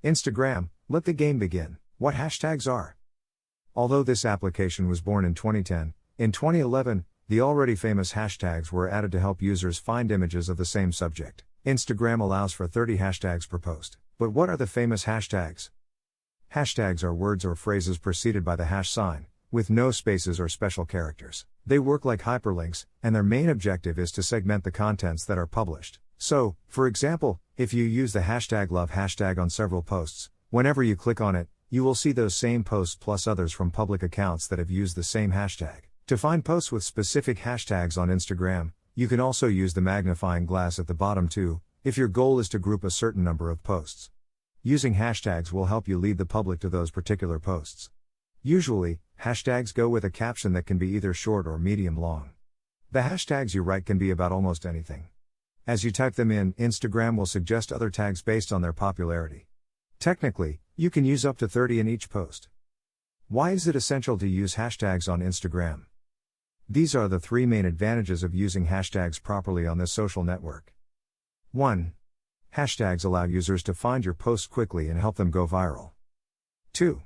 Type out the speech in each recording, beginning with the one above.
Instagram, let the game begin. What hashtags are? Although this application was born in 2010, in 2011, the already famous hashtags were added to help users find images of the same subject. Instagram allows for 30 hashtags per post. But what are the famous hashtags? Hashtags are words or phrases preceded by the hash sign, with no spaces or special characters. They work like hyperlinks, and their main objective is to segment the contents that are published. So, for example, if you use the hashtag love hashtag on several posts, whenever you click on it, you will see those same posts plus others from public accounts that have used the same hashtag. To find posts with specific hashtags on Instagram, you can also use the magnifying glass at the bottom too, if your goal is to group a certain number of posts. Using hashtags will help you lead the public to those particular posts. Usually, hashtags go with a caption that can be either short or medium long. The hashtags you write can be about almost anything. As you type them in, Instagram will suggest other tags based on their popularity. Technically, you can use up to 30 in each post. Why is it essential to use hashtags on Instagram? These are the 3 main advantages of using hashtags properly on this social network. 1. Hashtags allow users to find your posts quickly and help them go viral. 2.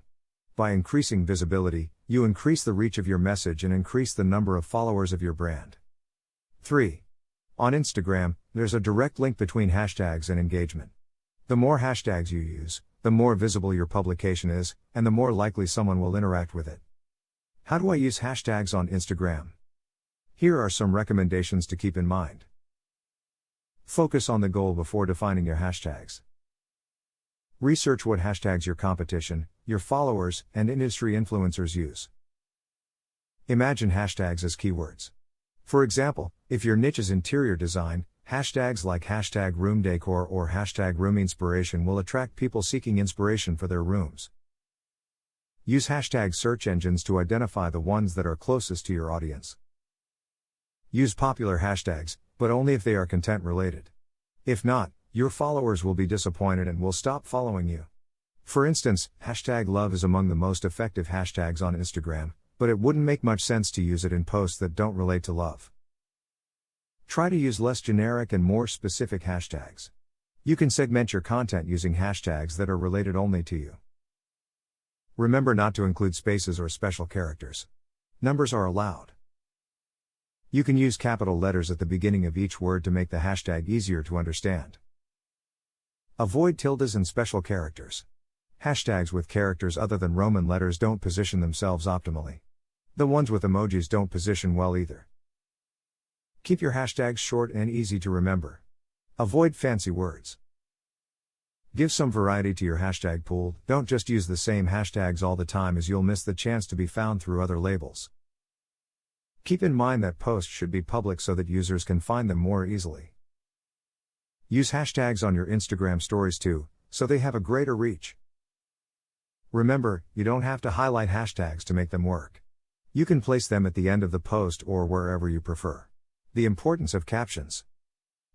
By increasing visibility, you increase the reach of your message and increase the number of followers of your brand. 3. On Instagram, there's a direct link between hashtags and engagement. The more hashtags you use, the more visible your publication is, and the more likely someone will interact with it. How do I use hashtags on Instagram? Here are some recommendations to keep in mind. Focus on the goal before defining your hashtags. Research what hashtags your competition, your followers, and industry influencers use. Imagine hashtags as keywords. For example, if your niche is interior design, hashtags like hashtag room decor or hashtag room inspiration will attract people seeking inspiration for their rooms. Use hashtag search engines to identify the ones that are closest to your audience. Use popular hashtags, but only if they are content related. If not, your followers will be disappointed and will stop following you. For instance, hashtag love is among the most effective hashtags on Instagram, but it wouldn't make much sense to use it in posts that don't relate to love. Try to use less generic and more specific hashtags. You can segment your content using hashtags that are related only to you. Remember not to include spaces or special characters. Numbers are allowed. You can use capital letters at the beginning of each word to make the hashtag easier to understand. Avoid tildes and special characters. Hashtags with characters other than Roman letters don't position themselves optimally. The ones with emojis don't position well either. Keep your hashtags short and easy to remember. Avoid fancy words. Give some variety to your hashtag pool, don't just use the same hashtags all the time as you'll miss the chance to be found through other labels. Keep in mind that posts should be public so that users can find them more easily. Use hashtags on your Instagram stories too, so they have a greater reach. Remember, you don't have to highlight hashtags to make them work. You can place them at the end of the post or wherever you prefer. The importance of captions.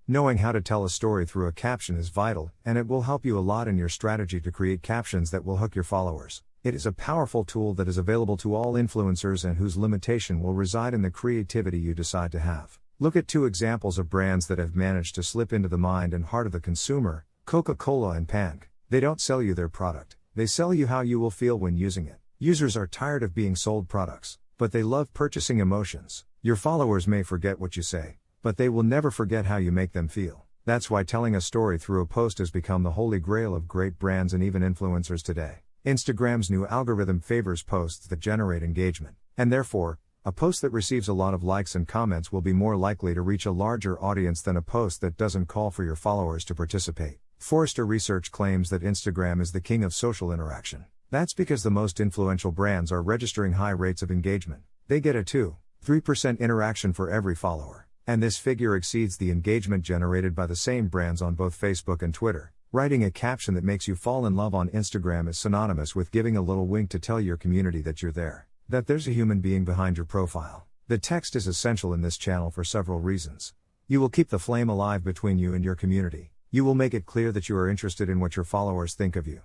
Knowing how to tell a story through a caption is vital, and it will help you a lot in your strategy to create captions that will hook your followers. It is a powerful tool that is available to all influencers and whose limitation will reside in the creativity you decide to have. Look at 2 examples of brands that have managed to slip into the mind and heart of the consumer, Coca-Cola and Pank. They don't sell you their product, they sell you how you will feel when using it. Users are tired of being sold products, but they love purchasing emotions. Your followers may forget what you say, but they will never forget how you make them feel. That's why telling a story through a post has become the holy grail of great brands and even influencers today. Instagram's new algorithm favors posts that generate engagement, and therefore, a post that receives a lot of likes and comments will be more likely to reach a larger audience than a post that doesn't call for your followers to participate. Forrester Research claims that Instagram is the king of social interaction. That's because the most influential brands are registering high rates of engagement. They get a 2-3% interaction for every follower, and this figure exceeds the engagement generated by the same brands on both Facebook and Twitter. Writing a caption that makes you fall in love on Instagram is synonymous with giving a little wink to tell your community that you're there, that there's a human being behind your profile. The text is essential in this channel for several reasons. You will keep the flame alive between you and your community. You will make it clear that you are interested in what your followers think of you.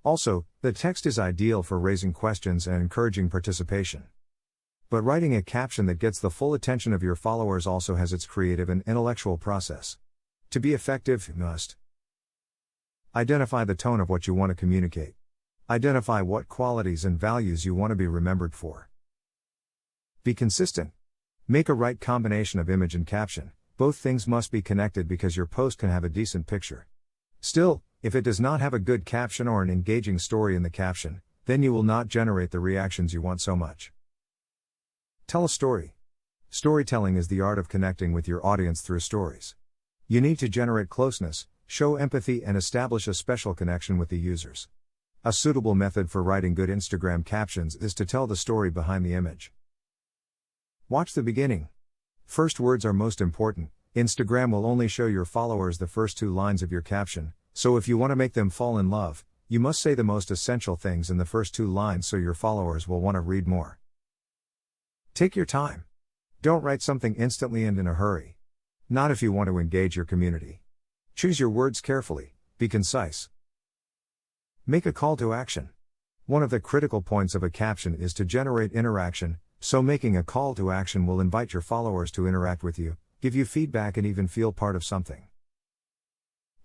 Also, the text is ideal for raising questions and encouraging participation. But writing a caption that gets the full attention of your followers also has its creative and intellectual process. To be effective, you must Identify the tone of what you want to communicate. Identify what qualities and values you want to be remembered for. Be consistent. Make a right combination of image and caption. Both things must be connected because your post can have a decent picture. Still, if it does not have a good caption or an engaging story in the caption, then you will not generate the reactions you want so much. Tell a story. Storytelling is the art of connecting with your audience through stories. You need to generate closeness, show empathy, and establish a special connection with the users. A suitable method for writing good Instagram captions is to tell the story behind the image. Watch the beginning. First words are most important. Instagram will only show your followers the first 2 lines of your caption, so if you want to make them fall in love, you must say the most essential things in the first 2 lines so your followers will want to read more. Take your time. Don't write something instantly and in a hurry. Not if you want to engage your community. Choose your words carefully, be concise. Make a call to action. One of the critical points of a caption is to generate interaction, so making a call to action will invite your followers to interact with you, give you feedback, and even feel part of something.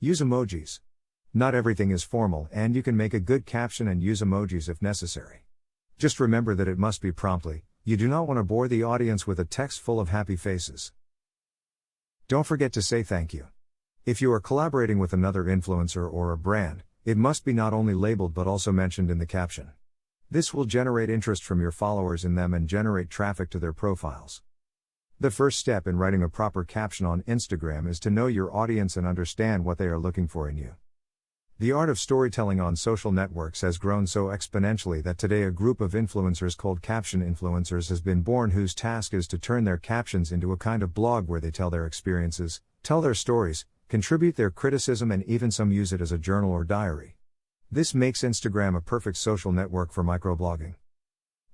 Use emojis. Not everything is formal, and you can make a good caption and use emojis if necessary. Just remember that it must be promptly. You do not want to bore the audience with a text full of happy faces. Don't forget to say thank you. If you are collaborating with another influencer or a brand, it must be not only labeled but also mentioned in the caption. This will generate interest from your followers in them and generate traffic to their profiles. The first step in writing a proper caption on Instagram is to know your audience and understand what they are looking for in you. The art of storytelling on social networks has grown so exponentially that today a group of influencers called caption influencers has been born, whose task is to turn their captions into a kind of blog where they tell their experiences, tell their stories, contribute their criticism, and even some use it as a journal or diary. This makes Instagram a perfect social network for microblogging.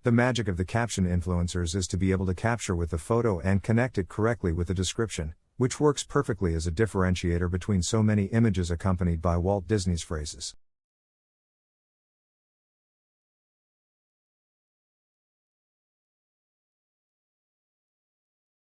The magic of the caption influencers is to be able to capture with the photo and connect it correctly with the description, which works perfectly as a differentiator between so many images accompanied by Walt Disney's phrases.